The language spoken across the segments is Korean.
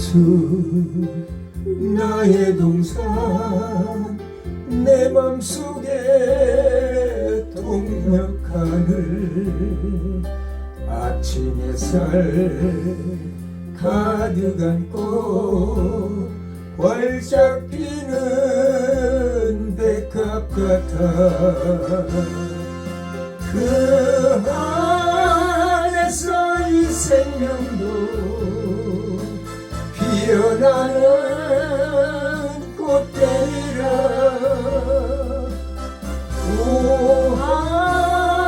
예수 나의 동산 내 맘속에 동력하늘 아침 햇살 가득 안고 활짝 피는 백합 같아 그 안에서 이 생명도 피어나는 꽃되리라 오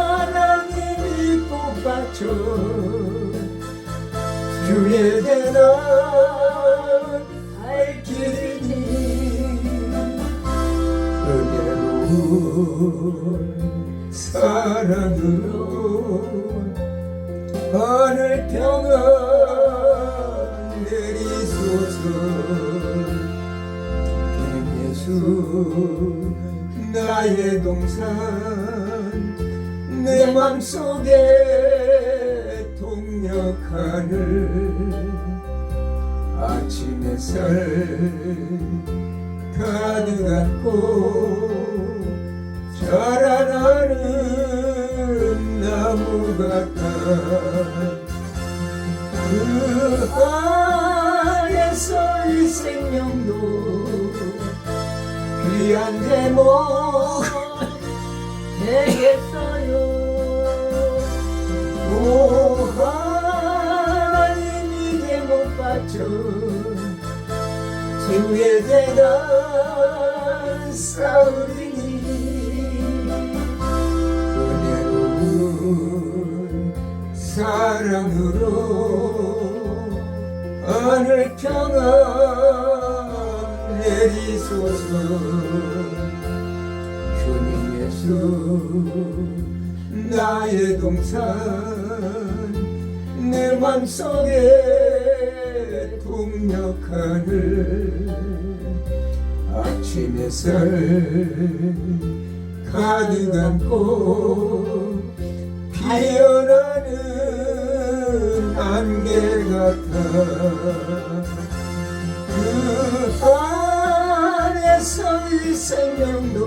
하나님이 뽑아줘 주의 대난 갈 길이니 은혜로운 사랑으로 하늘 평안 내리소서 예수 나의 동산 내 맘속에 동력하늘 아침 햇살 가득 안고 자라나는 나무 같아 그 안에서 이 생명도 귀한 제목 되겠어요 오 하나님이 제목 바쳐 주의 대단 싸우리니 은혜로운 사랑으로 하늘 평안 내리소서 주님 예수 나의 동산 내 맘속에 동력하늘 아침 햇살 가득 안고 피어나는 안개 같아 그 안에서 이 생명도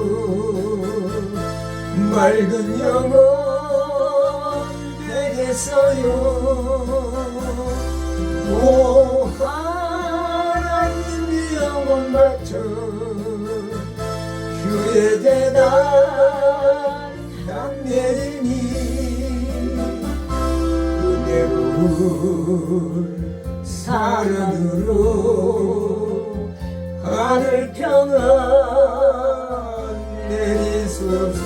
맑은 영혼 되겠어요 오 하나님이 영혼 바쳐 주의 대단 향 내리니 은혜로운 사랑으로 하늘 평안 내리소서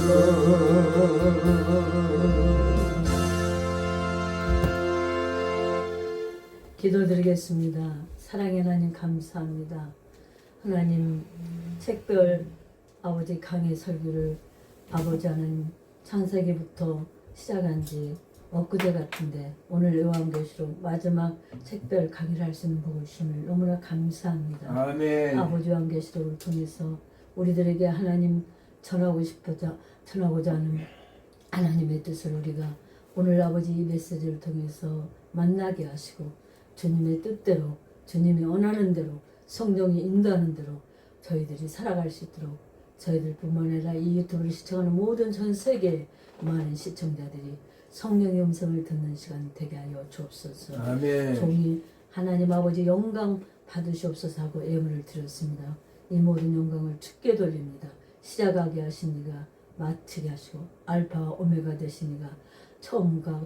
기도드리겠습니다. 사랑의 하나님 감사합니다. 하나님 책별 아버지 강의 설교를 아버지 하나님 창세기부터 시작한 지 엊그제 같은데 오늘 요한계시록 마지막 책별 강의를 할 수 있는 복을 주심을 너무나 감사합니다. 아멘. 아버지 요한계시록을 통해서 우리들에게 하나님 전하고자 하는 하나님의 뜻을 우리가 오늘 아버지 이 메시지를 통해서 만나게 하시고 주님의 뜻대로 주님이 원하는 대로 성령이 인도하는 대로 저희들이 살아갈 수 있도록 저희들뿐만 아니라 이 유튜브를 시청하는 모든 전 세계 많은 시청자들이 성령의 음성을 듣는 시간 되게 하여 주옵소서. 아멘. 종이 하나님 아버지 영광 받으시옵소서 하고 예물을 드렸습니다. 이 모든 영광을 주께 돌립니다. 시작하게 하신 이가 마치게 하시고 알파와 오메가 되신 이가 처음과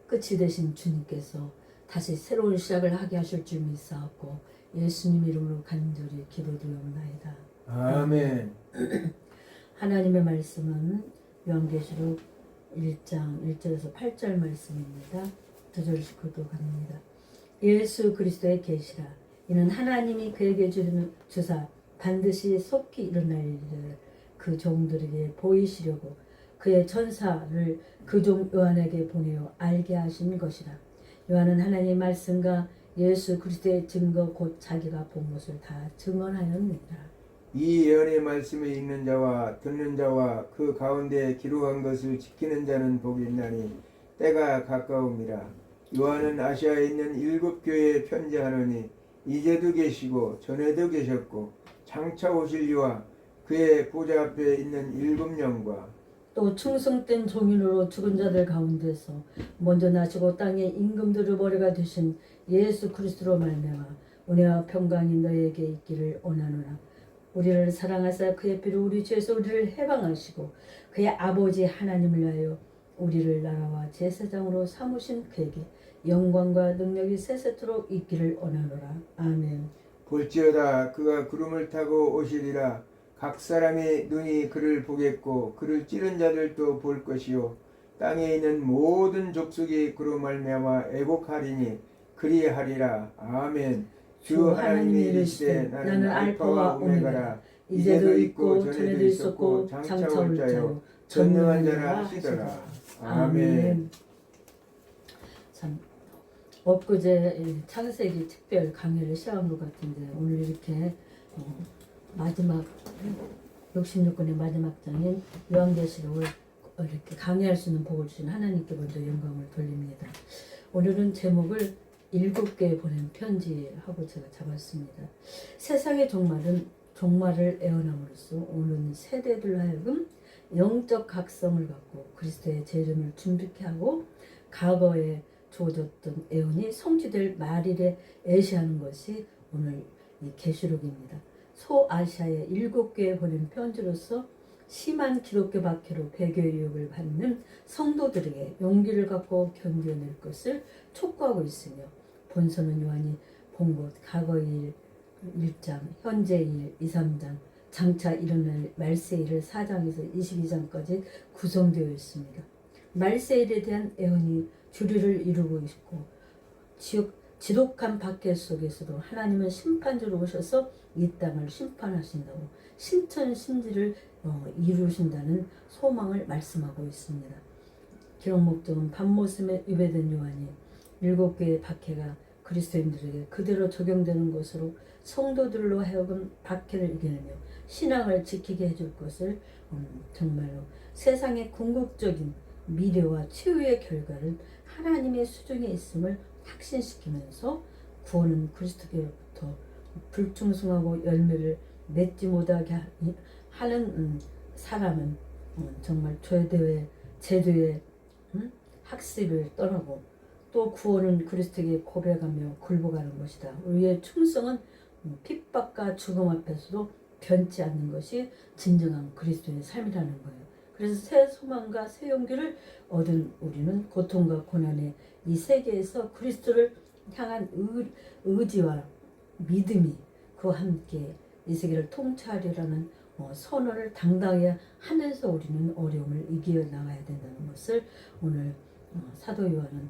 끝이 되신 주님께서 다시 새로운 시작을 하게 하실 줄 믿사옵고 예수님 이름으로 간절히 기도드리옵나이다. 아멘. 하나님의 말씀은 요한계시록 1장 1절에서 8절 말씀입니다. 2절 짚고도 갑니다. 예수 그리스도의 계시라. 이는 하나님이 그에게 주사 반드시 속히 일어날 일을 그 종들에게 보이시려고 그의 천사를 그 종 요한에게 보내어 알게 하신 것이라. 요한은 하나님의 말씀과 예수 그리스도의 증거 곧 자기가 본 것을 다 증언하였느니라. 이 예언의 말씀을 읽는 자와 듣는 자와 그 가운데 기록한 것을 지키는 자는 복이 있나니 때가 가까움이라. 요한은 아시아에 있는 7 교회에 편지하노니 이제도 계시고 전에도 계셨고 장차 오실 이와 그의 보좌 앞에 있는 일곱 영과 또 충성된 종인으로 죽은 자들 가운데서 먼저 나시고 땅의 임금들의 머리가 되신 예수 그리스도로 말미암아 은혜와 평강이 너에게 있기를 원하노라. 우리를 사랑하사 그의 피로 우리 죄에서 우리를 해방하시고 그의 아버지 하나님을 위하여 우리를 나라와 제사장으로 삼으신 그에게 영광과 능력이 세세토록 있기를 원하노라. 아멘. 볼지어다 그가 구름을 타고 오시리라. 각 사람이 눈이 그를 보겠고 그를 찌른 자들도 볼 것이요 땅에 있는 모든 족속이 그로 말미암아 애곡하리니 그리하리라. 아멘. 주 하나님이 이르시되 나는 알파와 오메가라. 이제도 있고 전에도 있었고 장차 올 자요 전능한 자라 하시더라. 아멘. 참 엊그제 창세기 특별 강의를 시작한 것 같은데 오늘 이렇게 마지막 66권의 마지막 장인 요한계시록을 이렇게 강의할 수 있는 복을 주신 하나님께 먼저 영광을 돌립니다. 오늘은 제목을 7개에 보낸 편지하고 제가 잡았습니다. 세상의 종말을 애원함으로써 오는 세대들로 하여금 영적 각성을 갖고 그리스도의 재림을 준비케 하고 과거에 주어졌던 애원이 성취될 말일에 애시하는 것이 오늘 이 계시록입니다. 소아시아의 7개에 보낸 편지로서 심한 기독교 박해로 배교 유혹을 받는 성도들에게 용기를 갖고 견뎌낼 것을 촉구하고 있으며 본서는 요한이 본 것 과거의 일 1장, 현재의 일 2, 3장, 장차 일어날 말세일을 4장에서 22장까지 구성되어 있습니다. 말세일에 대한 애언이 주류를 이루고 있고 지독한 박해 속에서도 하나님은 심판주로 오셔서 이 땅을 심판하신다고 신천신지를 이루신다는 소망을 말씀하고 있습니다. 기록 목적은 밤모습에 유배된 요한이 7개의 박해가 그리스도인들에게 그대로 적용되는 것으로 성도들로 하여금 박해를 이겨내며 신앙을 지키게 해줄 것을 정말로 세상의 궁극적인 미래와 최후의 결과를 하나님의 수중에 있음을 확신시키면서 구원은 그리스도께로부터 불충성하고 열매를 맺지 못하게 하는 사람은 정말 제도의 학습을 떠나고 또 구원은 그리스도에게 고백하며 굴복하는 것이다. 우리의 충성은 핍박과 죽음 앞에서도 변치 않는 것이 진정한 그리스도의 삶이라는 거예요. 그래서 새 소망과 새 용기를 얻은 우리는 고통과 고난의 이 세계에서 그리스도를 향한 의지와 믿음이 그와 함께 이 세계를 통치하리라는 선언을 당당히 하면서 우리는 어려움을 이겨나가야 된다는 것을 오늘 사도 요한은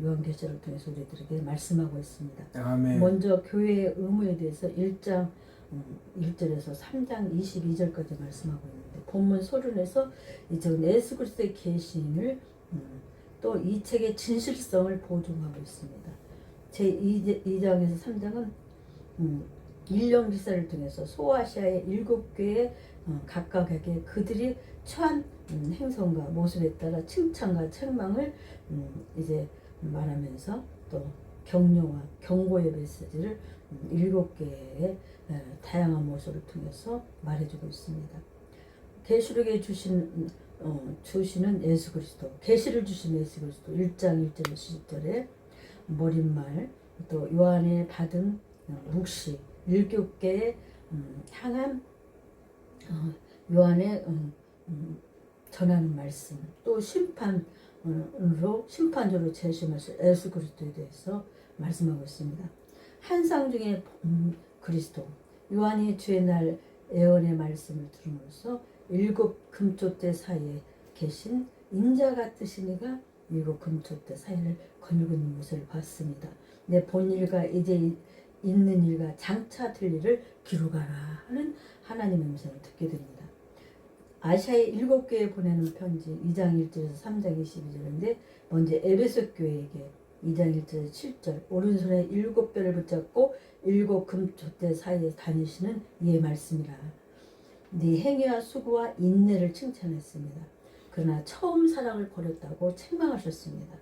요한계시록을 통해서 우리들에게 말씀하고 있습니다. 아멘. 먼저 교회의 의무에 대해서 1장 1절에서 3장 22절까지 말씀하고 있는데 본문 소론에서 이제 예수 그리스도의 계시를 또 이 책의 진실성을 보증하고 있습니다. 제2장에서 3장은 1년 기사를 통해서 소아시아의 7개의 각각에게 그들이 처한 행성과 모습에 따라 칭찬과 책망을 이제 말하면서 또 격려와 경고의 메시지를 7개의 다양한 모습을 통해서 말해주고 있습니다. 계시록에 주시는 예수 그리스도, 계시를 주신 예수 그리스도 1장 1절에서 10절에 머릿말, 또 요한의 받은 묵시 7개의 향한 요한의 전하는 말씀, 또 심판주로 제시하실 예수 그리스도에 대해서 말씀하고 있습니다. 한상 중에 그리스도, 요한이 주의 날 예언의 말씀을 들음으로써 7 금초대 사이에 계신 인자 같으신 이가 7 금초대 사이를 거닐고 있는 모습을 봤습니다. 내 본 일과 이제 있는 일과 장차 될 일을 기록하라 하는 하나님의 음성을 듣게 됩니다. 아시아의 7교회에 보내는 편지 2장 1절에서 3장 22절인데 먼저 에베소 교회에게 2장 1절에서 7절 오른손에 7뼈를 붙잡고 7 금초대 사이에 다니시는 이의 말씀이라. 네 행위와 수고와 인내를 칭찬했습니다. 그러나 처음 사랑을 버렸다고 책망하셨습니다.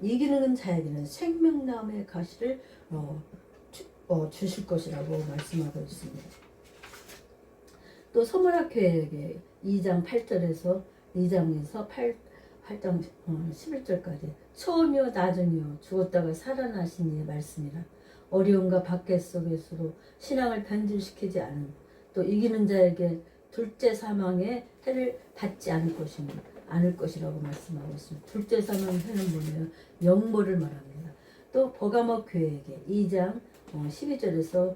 이기는 자에게는 생명나무의 가시를 주실 것이라고 말씀하고 있습니다. 또 서문학교에게 2장 8절에서 2장에서 8장 11절까지 처음이요 나중이요 죽었다가 살아나신 이의 말씀이라. 어려움과 박해 속에서도 신앙을 변질시키지 않은 또 이기는 자에게 둘째 사망의 해를 받지 않을 것이라고 말씀하고 있습니다. 둘째 사망의 해는 뭐냐면 영모를 말합니다. 또 버가모 교회에게 2장 12절에서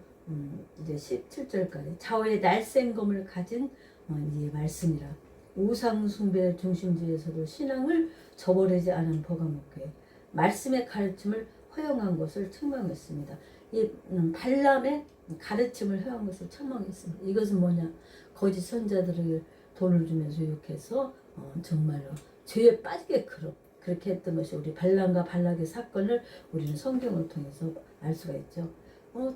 이제 17절까지 좌우의 날쌘검을 가진 이 말씀이라. 우상 숭배 중심주의에서도 신앙을 저버리지 않은 버가모 교회, 말씀의 가르침을 허용한 것을 책망했습니다. 이 발람의 가르침을 허용한 것을 책망했습니다. 이것은 뭐냐? 거짓 선자들을 돈을 주면서 유혹해서 정말로 죄에 빠지게 그렇게 했던 것이 우리 발람과 발락의 사건을 우리는 성경을 통해서 알 수가 있죠.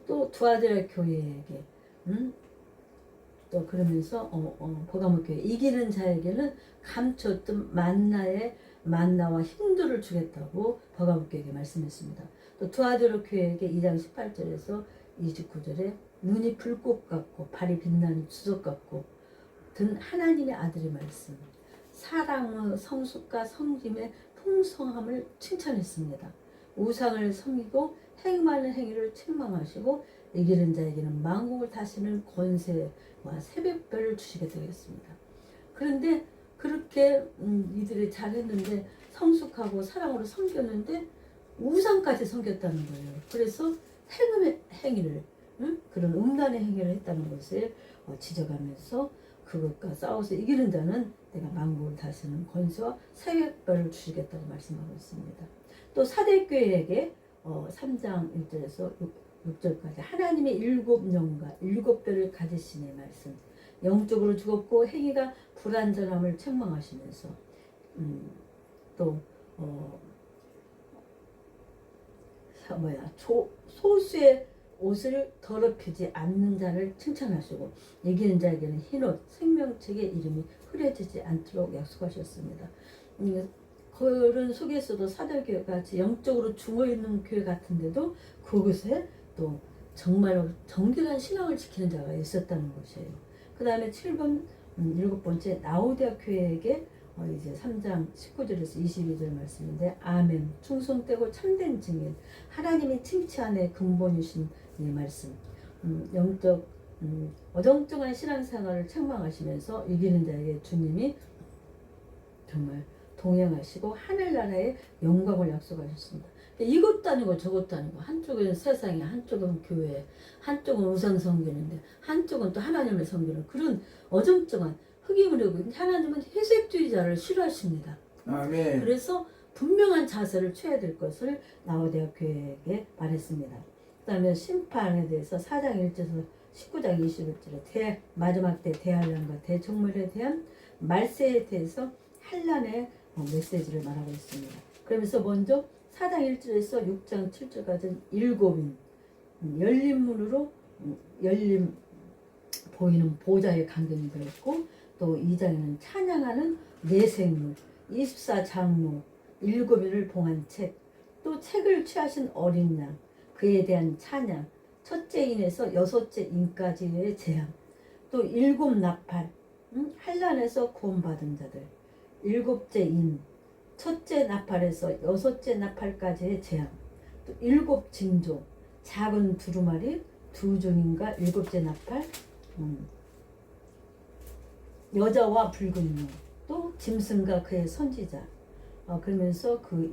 또 두아디라 교회에게 또 그러면서 버가모 교회 이기는 자에게는 감췄던 만나와 힘들을 주겠다고 버가모 교회에게 말씀했습니다. 또 두아디라 교회에게 2장 18절에서 29절에 눈이 불꽃 같고 발이 빛나는 주석 같고 든 하나님의 아들의 말씀, 사랑의 성숙과 섬김의 풍성함을 칭찬했습니다. 우상을 섬기고 행하는 행위를 책망하시고 이기는 자에게는 만국을 다스리는 권세와 새벽별을 주시게 되겠습니다. 그런데 그렇게 이들이 잘했는데 성숙하고 사랑으로 섬겼는데 우상까지 섬겼다는 거예요. 그래서 행위를 그런 음란의 행위를 했다는 것을 지적하면서 그것과 싸워서 이기는 자는 내가 만국을 다스리는 권세와 새벽별을 주시겠다고 말씀하고 있습니다. 또 사대교회에게 3장 1절에서 6절까지 하나님의 7영과 7별을 가지시니 말씀, 영적으로 죽었고 행위가 불완전함을 책망하시면서 또 소수의 옷을 더럽히지 않는 자를 칭찬하시고 이기는 자에게는 흰옷 생명책의 이름이 흐려지지 않도록 약속하셨습니다. 그런 속에서도 사도교회가 같이 영적으로 죽어있는 교회 같은데도 그곳에 또 정말로 정결한 신앙을 지키는 자가 있었다는 것이에요. 그 다음에 7번 7번째 라오디아 교회에게 이제 3장 19절에서 22절 말씀인데 아멘 충성되고 참된 증인 하나님이 칭치 안에 근본이신 이 말씀 영적 어정쩡한 신앙생활을 책망하시면서 이기는 자에게 주님이 정말 동행하시고 하늘나라의 영광을 약속하셨습니다. 이것도 아니고 저것도 아니고 한쪽은 세상에 한쪽은 교회 한쪽은 우상 섬기는데 한쪽은 또 하나님을 섬기는 그런 어정쩡한 흑임으로 하나님은 회색주의자를 싫어하십니다. 아멘. 그래서 분명한 자세를 취해야 될 것을 라오디아 교회에게 말했습니다. 그 다음에 심판에 대해서 4장 1절에서 19장 21절에 마지막 때 대환란과 대청물에 대한 말세에 대해서 한란의 메시지를 말하고 있습니다. 그러면서 먼저 4장 1절에서 6장 7절까지 7인 열린 문으로 열린 보이는 보좌의 강경이 되었고 또 2장에는 찬양하는 내생물 24장로 7인을 봉한 책 또 책을 취하신 어린 양 그에 대한 찬양 첫째 인에서 여섯째 인까지의 재앙 또 7 나팔 한란에서 구원받은 자들 7째 인 첫째 나팔에서 여섯째 나팔까지의 재앙 또 7 징조 작은 두루마리 2종인가 7째 나팔 여자와 붉은 용, 또 짐승과 그의 선지자. 그러면서 그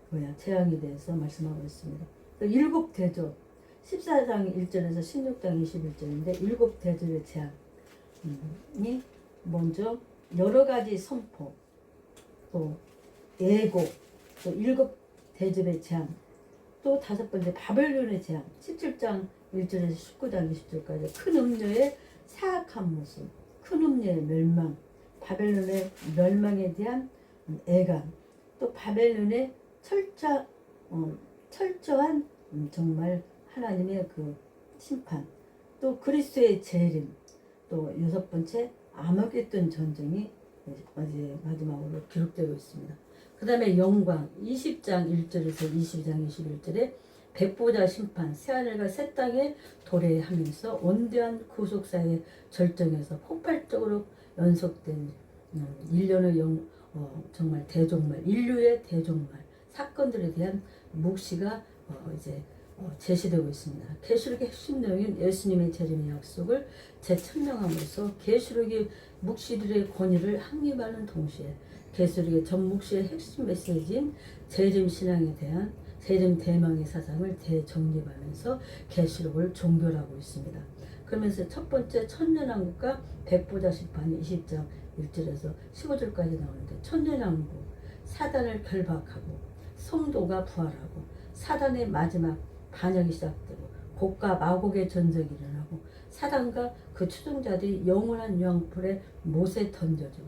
7 재앙에 대해서 말씀하고 있습니다. 또 7 대접, 14장 1절에서 16장 21절인데 7 대접의 재앙이 먼저 여러 가지 선포, 또 예고, 또 7 대접의 재앙, 또 5번째 바벨론의 재앙, 17장 1절에서 19장 20절까지 큰 음료의 사악한 모습, 큰 음료의 멸망, 바벨론의 멸망에 대한 애감, 또 바벨론의 철저한 정말 하나님의 그 심판, 또 그리스도의 재림, 또 6번째 아마겟돈 전쟁이 어제 마지막으로 기록되고 있습니다. 그 다음에 영광 20장 1절에서 22장 21절에 백보자 심판, 새하늘과 새 땅에 도래하면서 원대한 구속사의 절정에서 폭발적으로 연속된 일련의 정말 대종말, 인류의 대종말 사건들에 대한 묵시가 이제 제시되고 있습니다. 계시록의 핵심 내용인 예수님의 재림의 약속을 재천명함으로써 계시록의 묵시들의 권위를 확립하는 동시에 계시록의 전 묵시의 핵심 메시지인 재림 신앙에 대한 재림 대망의 사상을 대정립하면서 계시록을 종결하고 있습니다. 그러면서 첫 번째 천년왕국과 백보자 심판이 20장 1절에서 15절까지 나오는데, 천년왕국, 사단을 결박하고 성도가 부활하고 사단의 마지막 반역이 시작되고 곡과 마곡의 전쟁이 일어나고 사단과 그 추종자들이 영원한 유황불에 못에 던져지고,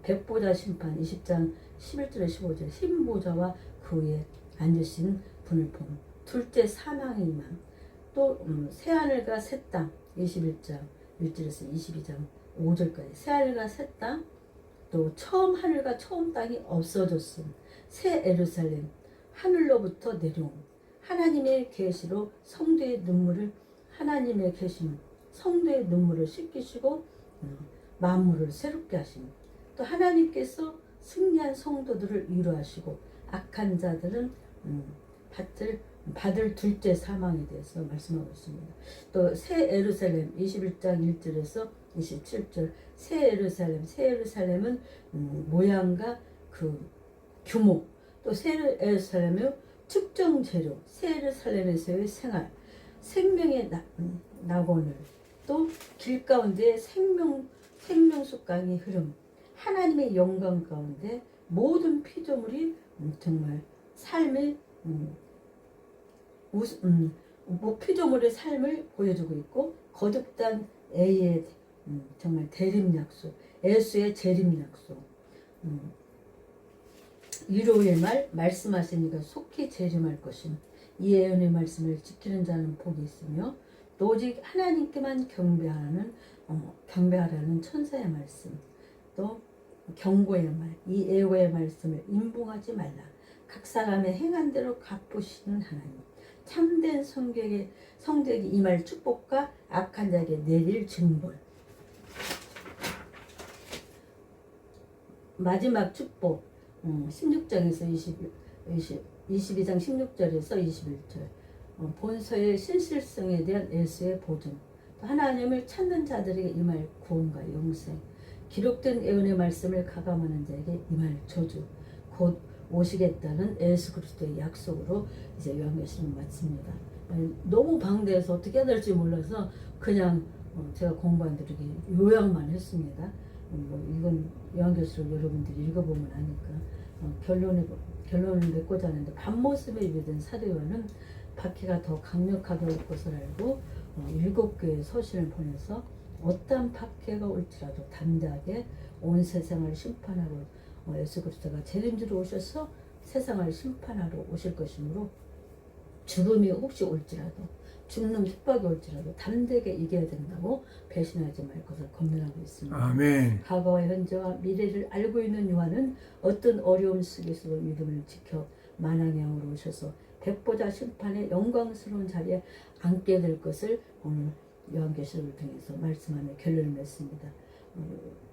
백보자 심판 20장 11절에 15절, 흰 보좌와 그 위에 앉으신 분을 봄, 둘째 사망의 임함, 또 새하늘과 새 땅 21장 1절에서 22장 5절까지 새하늘과 새 땅, 또 처음 하늘과 처음 땅이 없어졌음, 새 예루살렘 하늘로부터 내려옴, 하나님의 계시로 성도의 눈물을, 하나님의 계심 성도의 눈물을 씻기시고 만물을 새롭게 하심, 또 하나님께서 승리한 성도들을 위로하시고 악한 자들은 받을 둘째 사망에 대해서 말씀하고 있습니다. 또 새 예루살렘 21장 1절에서 27절, 새 예루살렘은 모양과 그 규모, 또 새 예루살렘의 특정 재료, 새 예루살렘에서의 생활, 생명의 낙원을, 또 길 가운데 생명수 강의 흐름, 하나님의 영광 가운데 모든 피조물이 정말 삶의 피조물의 삶을 보여주고 있고, 거듭난 A의 정말 대림 약속, 예수의 재림 약속, 위로의 말 말씀하신 이가 속히 재림할 것임, 이 예언의 말씀을 지키는 자는 복이 있으며 또 오직 하나님께만 경배하라는 천사의 말씀, 또 경고의 말, 이 예고의 말씀을 임봉하지 말라, 각 사람의 행한 대로 갚으시는 하나님, 참된 성도에게 임할 축복과 악한 자에게 내릴 징벌, 마지막 축복 16장에서 22장 16절에서 21절, 본서의 신실성에 대한 예수의 보증, 하나님을 찾는 자들에게 임할 구원과 영생, 기록된 예언의 말씀을 가감하는 자에게 임할 저주, 곧 오시겠다는 예수 그리스도의 약속으로 이제 요한계시록을 마칩니다. 너무 방대해서 어떻게 해야 될지 몰라서 그냥 제가 공부한 대로 요약만 했습니다. 이건 요한계시록 여러분들이 읽어보면 아니까 결론을 맺고자 하는데, 밤모습에 유배된 사도요한은 박해가 더 강력하게 올 것을 알고 7교회 서신을 보내서 어떠한 박해가 올지라도 담대하게 온 세상을 심판하러 예수 그리스도가 재림주로 오셔서 세상을 심판하러 오실 것이므로 죽음이 혹시 올지라도, 죽는 핍박이 올지라도 담대하게 이겨야 된다고 배신하지 말 것을 권면하고 있습니다. 아멘. 과거와 현재와 미래를 알고 있는 요한은 어떤 어려움 속에서도 믿음을 지켜 만왕의 왕으로 오셔서 백보자 심판의 영광스러운 자리에 앉게 될 것을 오늘 요한계시록을 통해서 말씀하며 결론을 맺습니다.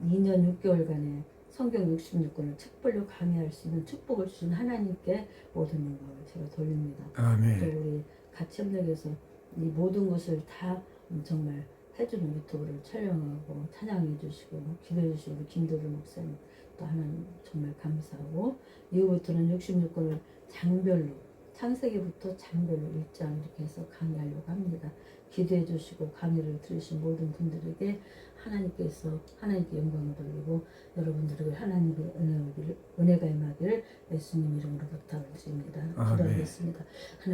2년 6개월간의 성경 66권을 책벌로 강의할 수 있는 축복을 주신 하나님께 모든 영광을 제가 돌립니다. 아멘. 또 우리 같이 협력해서 이 모든 것을 다 정말 해주는 유튜브를 촬영하고 찬양해 주시고 기도해 주시고 우리 김도를 목사님 또 하나님 정말 감사하고, 이후부터는 66권을 장별로, 창세기부터 장별로 1장 이렇게 해서 강의하려고 합니다. 기도해 주시고 강의를 들으신 모든 분들에게 하나님께서 하나님께 영광을 돌리고 여러분들에게 하나님의 은혜가 임하기를 예수님 이름으로 부탁을 드립니다. 기도하겠습니다.